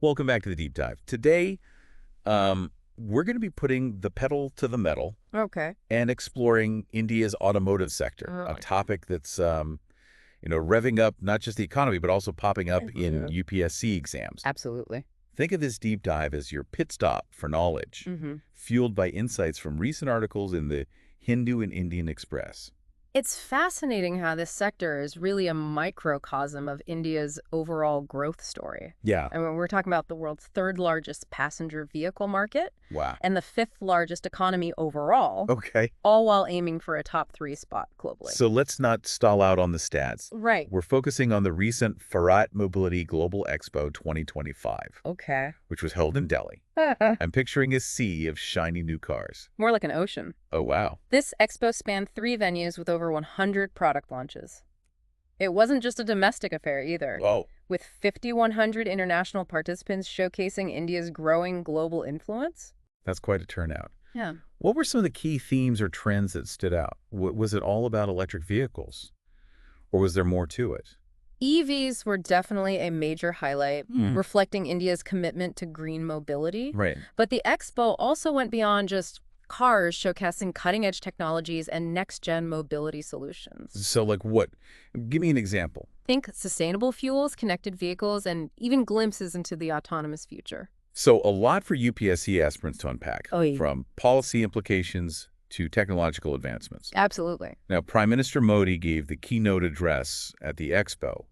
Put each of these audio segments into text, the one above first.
Welcome back to the deep dive. Today, we're going to be putting the pedal to the metal Okay. and exploring India's automotive sector, a Oh, topic that's, revving up not just the economy, but also popping up in yeah. UPSC exams. Absolutely. Think of this deep dive as your pit stop for knowledge, hmm fueled by insights from recent articles in the Hindu and Indian Express. It's fascinating how this sector is really a microcosm of India's overall growth story. Yeah, And when we're talking about the world's third largest passenger vehicle market wow. and the fifth largest economy overall, Okay, all while aiming for a top three spot globally. so let's not stall out on the stats. Right. We're focusing on the recent Bharat Mobility Global Expo 2025, Okay. which was held in Delhi. I'm picturing a sea of shiny new cars. More like an ocean. Oh, wow. This expo spanned 3 venues with over 100 product launches. It wasn't just a domestic affair either, Oh, with 5,100 international participants showcasing India's growing global influence. that's quite a turnout. Yeah. What were some of the key themes or trends that stood out? Was it all about electric vehicles, or was there more to it? EVs were definitely a major highlight, Hmm. reflecting India's commitment to green mobility. Right. But the expo also went beyond just cars, showcasing cutting-edge technologies and next-gen mobility solutions. So, like what? Give me an example. Think sustainable fuels, connected vehicles, and even glimpses into the autonomous future. So, a lot for UPSC aspirants to unpack, Oh, yeah. from policy implications to technological advancements. Absolutely. Now, Prime Minister Modi gave the keynote address at the expo.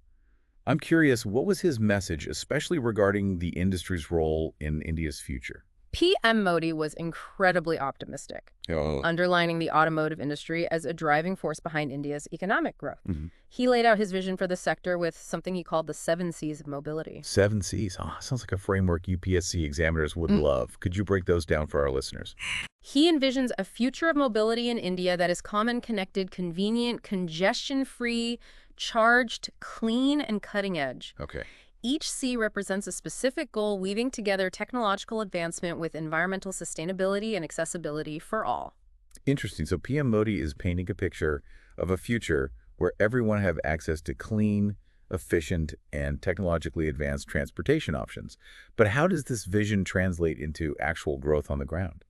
I'm curious, what was his message, especially regarding the industry's role in India's future? PM Modi was incredibly optimistic, Oh, underlining the automotive industry as a driving force behind India's economic growth. mhm. He laid out his vision for the sector with something he called the 7 Cs of mobility. 7 Cs. Oh, sounds like a framework UPSC examiners would Mm. love. Could you break those down for our listeners? He envisions a future of mobility in India that is common, connected, convenient, congestion-free, charged, clean, and cutting edge. Okay. Each C represents a specific goal, weaving together technological advancement with environmental sustainability and accessibility for all. Interesting. So PM Modi is painting a picture of a future where everyone have access to clean, efficient, and technologically advanced transportation options. But how does this vision translate into actual growth on the ground?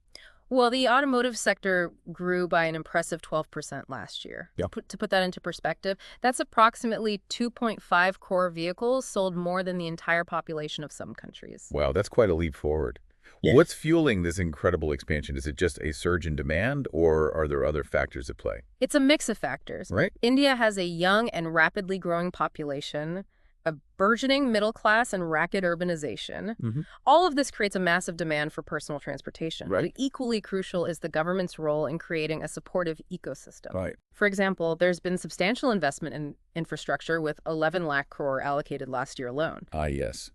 Well, the automotive sector grew by an impressive 12% last year. Yeah. To put that into perspective, that's approximately 2.5 core vehicles sold more than the entire population of some countries. Wow, that's quite a leap forward. Yeah. What's fueling this incredible expansion? Is it just a surge in demand, or are there other factors at play? It's a mix of factors. Right? India has a young and rapidly growing population, a burgeoning middle class, and rapid urbanization. Mm-hmm. All of this creates a massive demand for personal transportation. Right. But equally crucial is the government's role in creating a supportive ecosystem. Right. For example, there's been substantial investment in infrastructure with 11 lakh crore allocated last year alone. Ah, yes.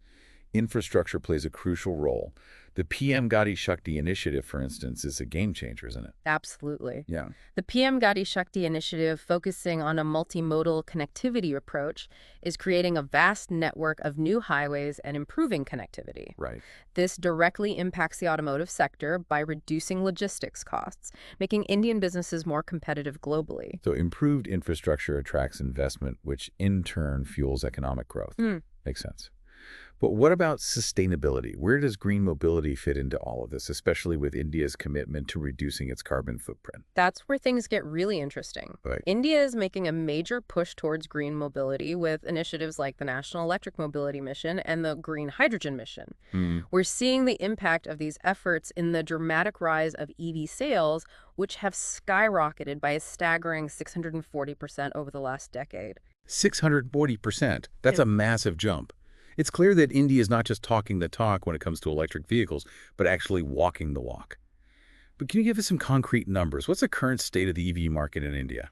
Infrastructure plays a crucial role. The PM Gati Shakti initiative, for instance, is a game changer, isn't it? Absolutely. Yeah. The PM Gati Shakti initiative, focusing on a multimodal connectivity approach, is creating a vast network of new highways and improving connectivity. Right. This directly impacts the automotive sector by reducing logistics costs, making Indian businesses more competitive globally. So improved infrastructure attracts investment, which in turn fuels economic growth. Mm. Makes sense. But what about sustainability? Where does green mobility fit into all of this, especially with India's commitment to reducing its carbon footprint? That's where things get really interesting. Right. India is making a major push towards green mobility with initiatives like the National Electric Mobility Mission and the Green Hydrogen Mission. Mm. We're seeing the impact of these efforts in the dramatic rise of EV sales, which have skyrocketed by a staggering 640% over the last decade. 640%. That's a massive jump. It's clear that India is not just talking the talk when it comes to electric vehicles, but actually walking the walk. But can you give us some concrete numbers? What's the current state of the EV market in India?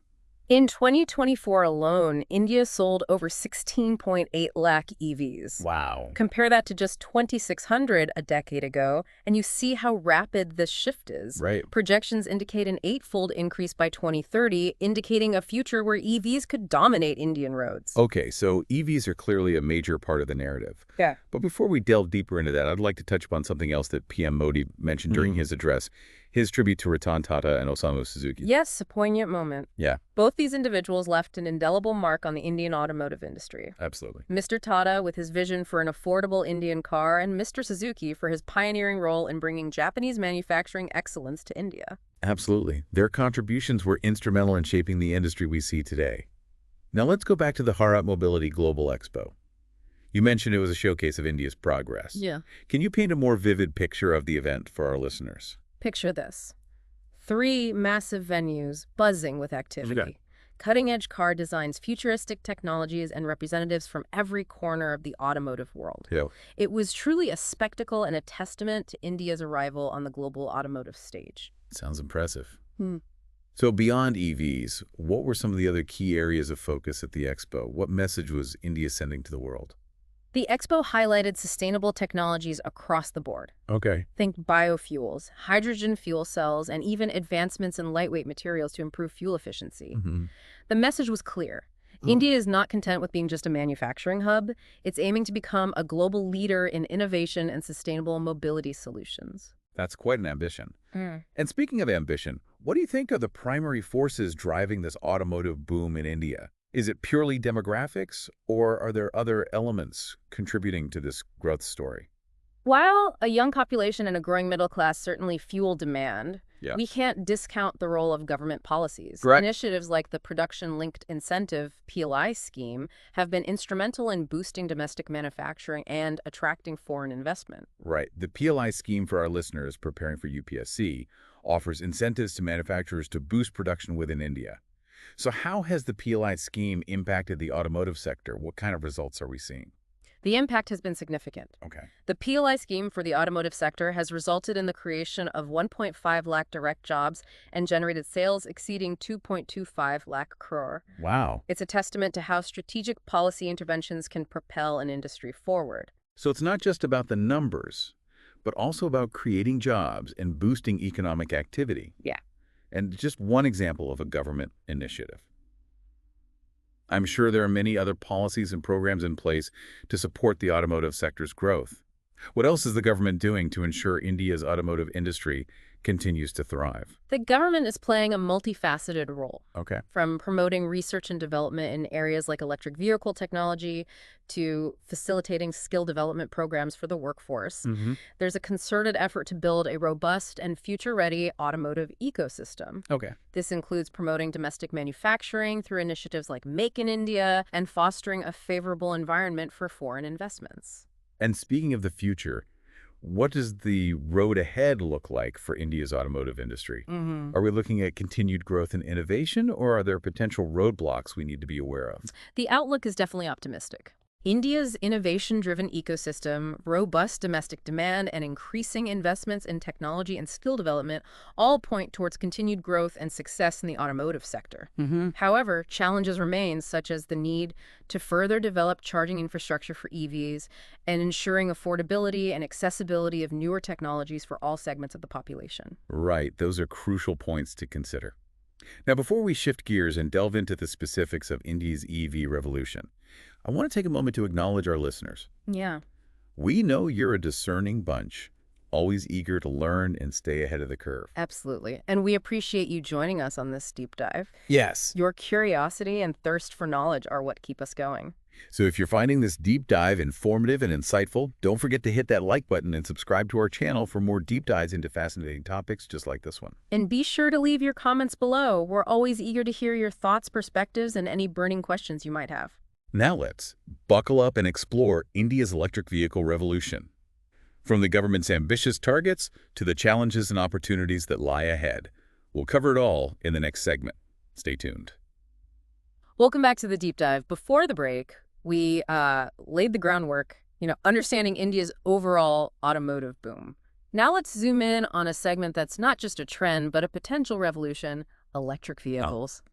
In 2024 alone, India sold over 16.8 lakh EVs. Wow. Compare that to just 2,600 a decade ago, and you see how rapid this shift is. Right. Projections indicate an eightfold increase by 2030, indicating a future where EVs could dominate Indian roads. Okay, so EVs are clearly a major part of the narrative. Yeah. But before we delve deeper into that, I'd like to touch upon something else that PM Modi mentioned during his address. His tribute to Ratan Tata and Osamu Suzuki. Yes, a poignant moment. Yeah, Both these individuals left an indelible mark on the Indian automotive industry. absolutely. Mr. Tata with his vision for an affordable Indian car, and Mr. Suzuki for his pioneering role in bringing Japanese manufacturing excellence to India. Absolutely. Their contributions were instrumental in shaping the industry we see today. Now let's go back to the Bharat Mobility Global Expo. You mentioned it was a showcase of India's progress. Yeah. Can you paint a more vivid picture of the event for our listeners? Picture this. 3 massive venues buzzing with activity. Okay. Cutting-edge car designs, futuristic technologies, and representatives from every corner of the automotive world. Yeah. It was truly a spectacle and a testament to India's arrival on the global automotive stage. Sounds impressive. Hmm. So beyond EVs, what were some of the other key areas of focus at the expo? What message was India sending to the world? The expo highlighted sustainable technologies across the board. Okay. Think biofuels, hydrogen fuel cells, and even advancements in lightweight materials to improve fuel efficiency. The message was clear. India is not content with being just a manufacturing hub. It's aiming to become a global leader in innovation and sustainable mobility solutions. That's quite an ambition. And speaking of ambition, what do you think are the primary forces driving this automotive boom in India? Is it purely demographics, or are there other elements contributing to this growth story? While a young population and a growing middle class certainly fuel demand, Yeah. we can't discount the role of government policies. Correct. Initiatives like the Production-Linked Incentive (PLI) scheme have been instrumental in boosting domestic manufacturing and attracting foreign investment. Right. The PLI scheme for our listeners preparing for UPSC offers incentives to manufacturers to boost production within India. So how has the PLI scheme impacted the automotive sector? What kind of results are we seeing? The impact has been significant. Okay. The PLI scheme for the automotive sector has resulted in the creation of 1.5 lakh direct jobs and generated sales exceeding 2.25 lakh crore. Wow. It's a testament to how strategic policy interventions can propel an industry forward. So it's not just about the numbers, but also about creating jobs and boosting economic activity. Yeah. And just one example of a government initiative. I'm sure there are many other policies and programs in place to support the automotive sector's growth. What else is the government doing to ensure India's automotive industry continues to thrive? The government is playing a multifaceted role, Okay. from promoting research and development in areas like electric vehicle technology to facilitating skill development programs for the workforce. There's a concerted effort to build a robust and future-ready automotive ecosystem. Okay. This includes promoting domestic manufacturing through initiatives like Make in India and fostering a favorable environment for foreign investments. And speaking of the future, what does the road ahead look like for India's automotive industry? Are we looking at continued growth and innovation, or are there potential roadblocks we need to be aware of? The outlook is definitely optimistic. India's innovation-driven ecosystem, robust domestic demand, and increasing investments in technology and skill development all point towards continued growth and success in the automotive sector. However, challenges remain, such as the need to further develop charging infrastructure for EVs and ensuring affordability and accessibility of newer technologies for all segments of the population. Right, those are crucial points to consider. Now, before we shift gears and delve into the specifics of India's EV revolution, I want to take a moment to acknowledge our listeners. Yeah. We know you're a discerning bunch, always eager to learn and stay ahead of the curve. Absolutely. And we appreciate you joining us on this deep dive. Yes. Your curiosity and thirst for knowledge are what keep us going. So if you're finding this deep dive informative and insightful, don't forget to hit that like button and subscribe to our channel for more deep dives into fascinating topics just like this one. And be sure to leave your comments below. We're always eager to hear your thoughts, perspectives, and any burning questions you might have. Now let's buckle up and explore India's electric vehicle revolution. From the government's ambitious targets to the challenges and opportunities that lie ahead. We'll cover it all in the next segment. Stay tuned. Welcome back to the deep dive. Before the break, we laid the groundwork, understanding India's overall automotive boom. Now let's zoom in on a segment that's not just a trend, but a potential revolution: electric vehicles.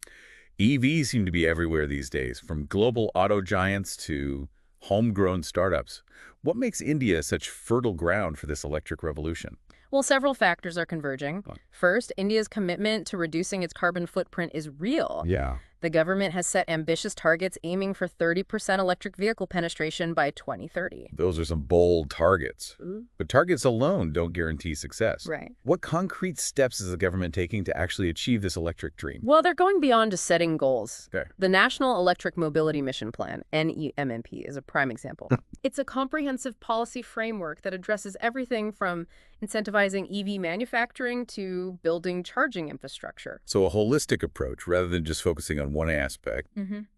EVs seem to be everywhere these days, from global auto giants to homegrown startups. What makes India such fertile ground for this electric revolution? Well, several factors are converging. First, India's commitment to reducing its carbon footprint is real. Yeah. The government has set ambitious targets aiming for 30% electric vehicle penetration by 2030. Those are some bold targets. Mm. But targets alone don't guarantee success. Right. What concrete steps is the government taking to actually achieve this electric dream? Well, they're going beyond just setting goals. Okay. The National Electric Mobility Mission Plan, NEMMP, is a prime example. It's a comprehensive policy framework that addresses everything from incentivizing EV manufacturing to building charging infrastructure. So a holistic approach rather than just focusing on one aspect.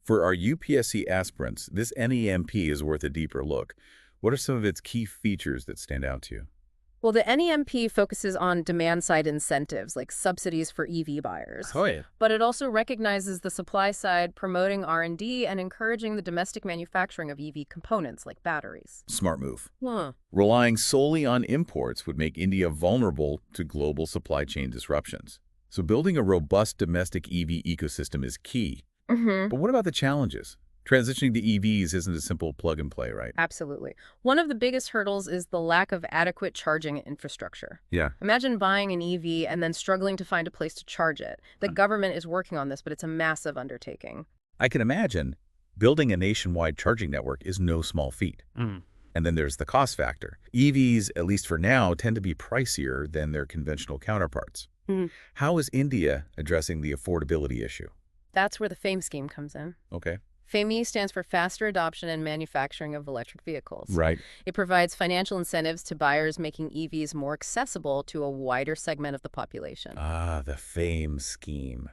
For our UPSC aspirants, this NEMP is worth a deeper look. What are some of its key features that stand out to you? Well, the NEMP focuses on demand-side incentives, like subsidies for EV buyers. Oh, yeah. But it also recognizes the supply side, promoting R&D and encouraging the domestic manufacturing of EV components, like batteries. Smart move. Huh. Relying solely on imports would make India vulnerable to global supply chain disruptions. So building a robust domestic EV ecosystem is key. But what about the challenges? Transitioning to EVs isn't a simple plug-and-play, right? Absolutely. One of the biggest hurdles is the lack of adequate charging infrastructure. Yeah. Imagine buying an EV and then struggling to find a place to charge it. The government is working on this, but it's a massive undertaking. I can imagine building a nationwide charging network is no small feat. And then there's the cost factor. EVs, at least for now, tend to be pricier than their conventional counterparts. How is India addressing the affordability issue? That's where the FAME scheme comes in. Okay. FAME stands for Faster Adoption and Manufacturing of Electric Vehicles. Right. It provides financial incentives to buyers, making EVs more accessible to a wider segment of the population. Ah, the FAME scheme.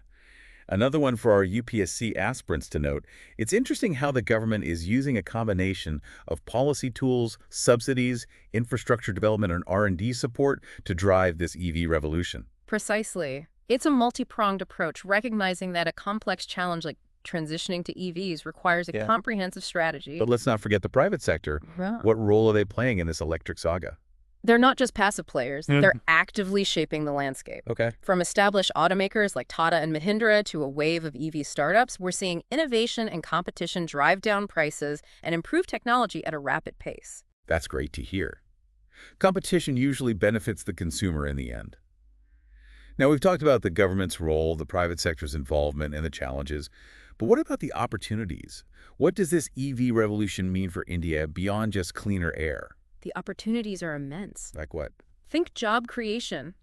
Another one for our UPSC aspirants to note. It's interesting how the government is using a combination of policy tools, subsidies, infrastructure development, and R&D support to drive this EV revolution. Precisely. It's a multi-pronged approach, recognizing that a complex challenge like transitioning to EVs requires a comprehensive strategy. But let's not forget the private sector. Yeah. What role are they playing in this electric saga? They're not just passive players. They're actively shaping the landscape. Okay. From established automakers like Tata and Mahindra to a wave of EV startups, we're seeing innovation and competition drive down prices and improve technology at a rapid pace. That's great to hear. Competition usually benefits the consumer in the end. Now, we've talked about the government's role, the private sector's involvement, and the challenges. But what about the opportunities? What does this EV revolution mean for India beyond just cleaner air? The opportunities are immense. Like what? Think job creation.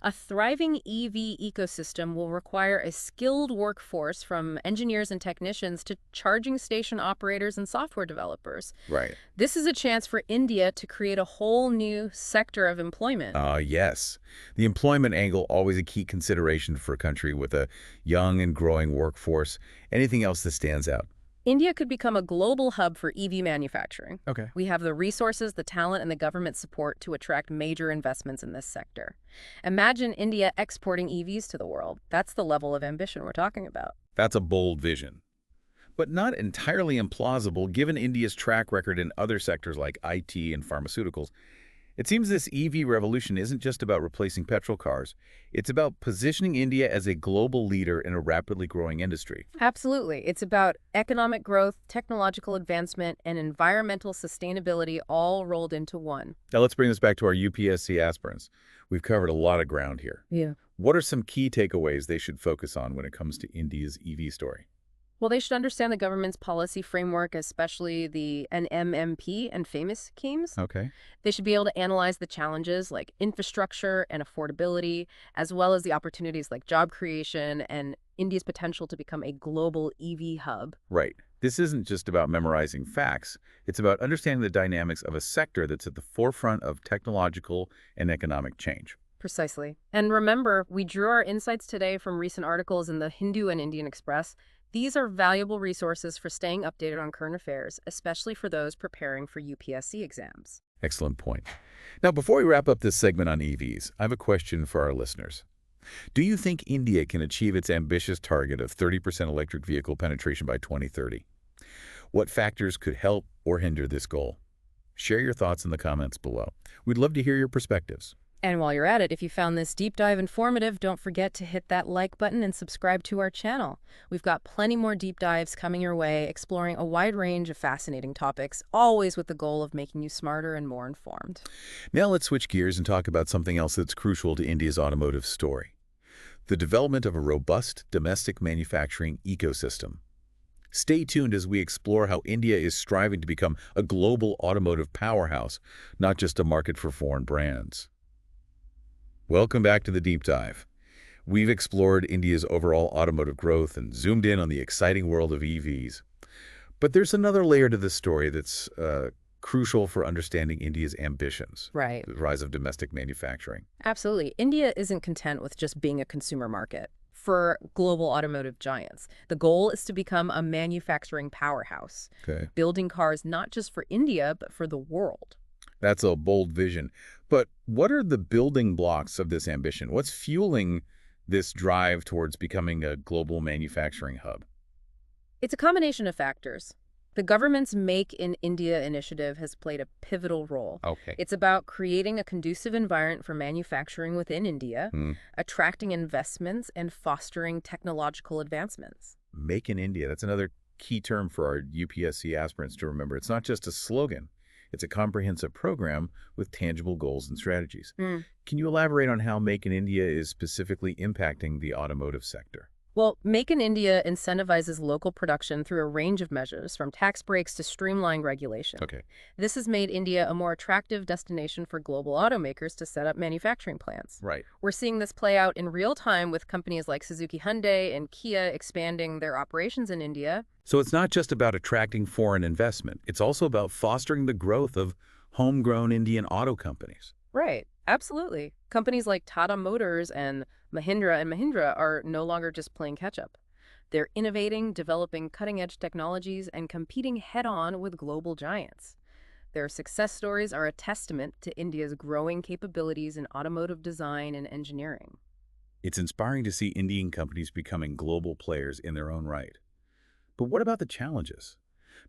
A thriving EV ecosystem will require a skilled workforce from engineers and technicians to charging station operators and software developers. Right. This is a chance for India to create a whole new sector of employment. Yes. The employment angle, always a key consideration for a country with a young and growing workforce. Anything else that stands out? India could become a global hub for EV manufacturing. Okay. We have the resources, the talent, and the government support to attract major investments in this sector. Imagine India exporting EVs to the world. That's the level of ambition we're talking about. That's a bold vision. But not entirely implausible given India's track record in other sectors like IT and pharmaceuticals. It seems this EV revolution isn't just about replacing petrol cars. It's about positioning India as a global leader in a rapidly growing industry. Absolutely. It's about economic growth, technological advancement, and environmental sustainability all rolled into one. Now let's bring this back to our UPSC aspirants. We've covered a lot of ground here. Yeah. What are some key takeaways they should focus on when it comes to India's EV story? Well, they should understand the government's policy framework, especially the NMMP and FAME schemes. Okay. They should be able to analyze the challenges like infrastructure and affordability, as well as the opportunities like job creation and India's potential to become a global EV hub. Right. This isn't just about memorizing facts. It's about understanding the dynamics of a sector that's at the forefront of technological and economic change. Precisely. And remember, we drew our insights today from recent articles in the Hindu and Indian Express. These are valuable resources for staying updated on current affairs, especially for those preparing for UPSC exams. Excellent point. Now, before we wrap up this segment on EVs, I have a question for our listeners. Do you think India can achieve its ambitious target of 30% electric vehicle penetration by 2030? What factors could help or hinder this goal? Share your thoughts in the comments below. We'd love to hear your perspectives. And while you're at it, if you found this deep dive informative, don't forget to hit that like button and subscribe to our channel. We've got plenty more deep dives coming your way, exploring a wide range of fascinating topics, always with the goal of making you smarter and more informed. Now let's switch gears and talk about something else that's crucial to India's automotive story. the development of a robust domestic manufacturing ecosystem. Stay tuned as we explore how India is striving to become a global automotive powerhouse, not just a market for foreign brands. Welcome back to the Deep Dive. We've explored India's overall automotive growth and zoomed in on the exciting world of EVs. But there's another layer to this story that's crucial for understanding India's ambitions, Right. the rise of domestic manufacturing. Absolutely. India isn't content with just being a consumer market. For global automotive giants, the goal is to become a manufacturing powerhouse, Okay. building cars not just for India, but for the world. That's a bold vision. But what are the building blocks of this ambition? What's fueling this drive towards becoming a global manufacturing hub? It's a combination of factors. The government's Make in India initiative has played a pivotal role. Okay. It's about creating a conducive environment for manufacturing within India, Hmm. attracting investments, and fostering technological advancements. Make in India. That's another key term for our UPSC aspirants to remember. It's not just a slogan. It's a comprehensive program with tangible goals and strategies. Mm. Can you elaborate on how Make in India is specifically impacting the automotive sector? Well, Make in India incentivizes local production through a range of measures, from tax breaks to streamlined regulation. Okay. This has made India a more attractive destination for global automakers to set up manufacturing plants. Right. We're seeing this play out in real time with companies like Suzuki Hyundai and Kia expanding their operations in India. So it's not just about attracting foreign investment. It's also about fostering the growth of homegrown Indian auto companies. Right, absolutely. Companies like Tata Motors and Mahindra are no longer just playing catch-up. They're innovating, developing cutting-edge technologies, and competing head-on with global giants. Their success stories are a testament to India's growing capabilities in automotive design and engineering. It's inspiring to see Indian companies becoming global players in their own right. But what about the challenges?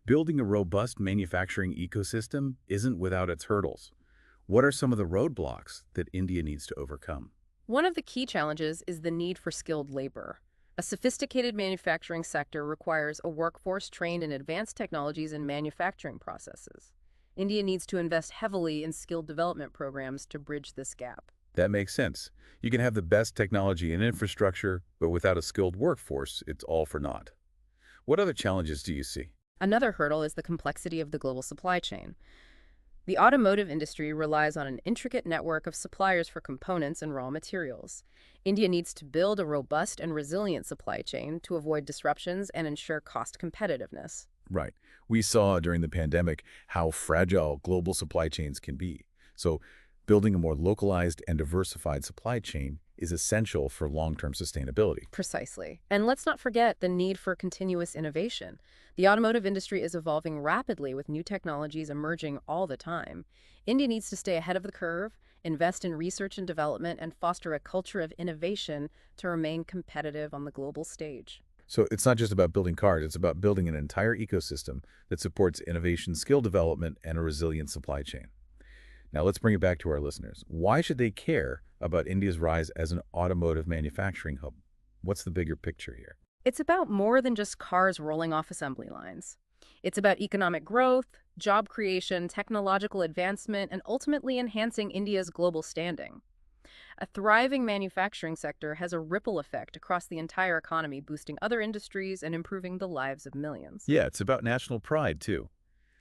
Building a robust manufacturing ecosystem isn't without its hurdles. What are some of the roadblocks that India needs to overcome? One of the key challenges is the need for skilled labor. A sophisticated manufacturing sector requires a workforce trained in advanced technologies and manufacturing processes. India needs to invest heavily in skilled development programs to bridge this gap. That makes sense. You can have the best technology and infrastructure, but without a skilled workforce, it's all for naught. What other challenges do you see? Another hurdle is the complexity of the global supply chain. The automotive industry relies on an intricate network of suppliers for components and raw materials. India needs to build a robust and resilient supply chain to avoid disruptions and ensure cost competitiveness. Right. We saw during the pandemic how fragile global supply chains can be. So building a more localized and diversified supply chain is essential for long-term sustainability. Precisely. And let's not forget the need for continuous innovation. The automotive industry is evolving rapidly with new technologies emerging all the time. India needs to stay ahead of the curve, invest in research and development, and foster a culture of innovation to remain competitive on the global stage. So it's not just about building cars, it's about building an entire ecosystem that supports innovation, skill development, and a resilient supply chain. Now let's bring it back to our listeners. Why should they care about India's rise as an automotive manufacturing hub? What's the bigger picture here? It's about more than just cars rolling off assembly lines. It's about economic growth, job creation, technological advancement, and ultimately enhancing India's global standing. A thriving manufacturing sector has a ripple effect across the entire economy, boosting other industries and improving the lives of millions. Yeah, it's about national pride, too.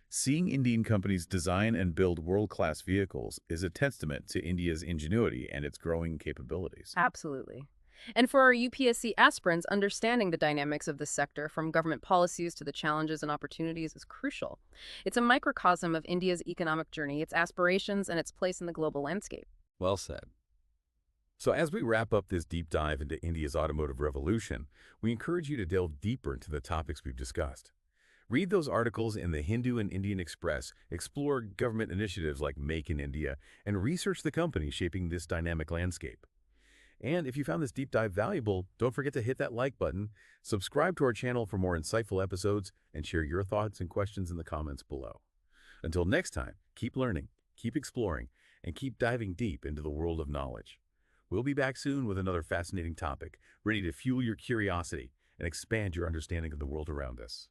Seeing Indian companies design and build world-class vehicles is a testament to India's ingenuity and its growing capabilities. Absolutely. And for our UPSC aspirants, understanding the dynamics of this sector, from government policies to the challenges and opportunities, is crucial. It's a microcosm of India's economic journey, its aspirations, and its place in the global landscape. Well said. So as we wrap up this deep dive into India's automotive revolution, we encourage you to delve deeper into the topics we've discussed. Read those articles in the Hindu and Indian Express, explore government initiatives like Make in India, and research the companies shaping this dynamic landscape. And if you found this deep dive valuable, don't forget to hit that like button, subscribe to our channel for more insightful episodes, and share your thoughts and questions in the comments below. Until next time, keep learning, keep exploring, and keep diving deep into the world of knowledge. We'll be back soon with another fascinating topic, ready to fuel your curiosity and expand your understanding of the world around us.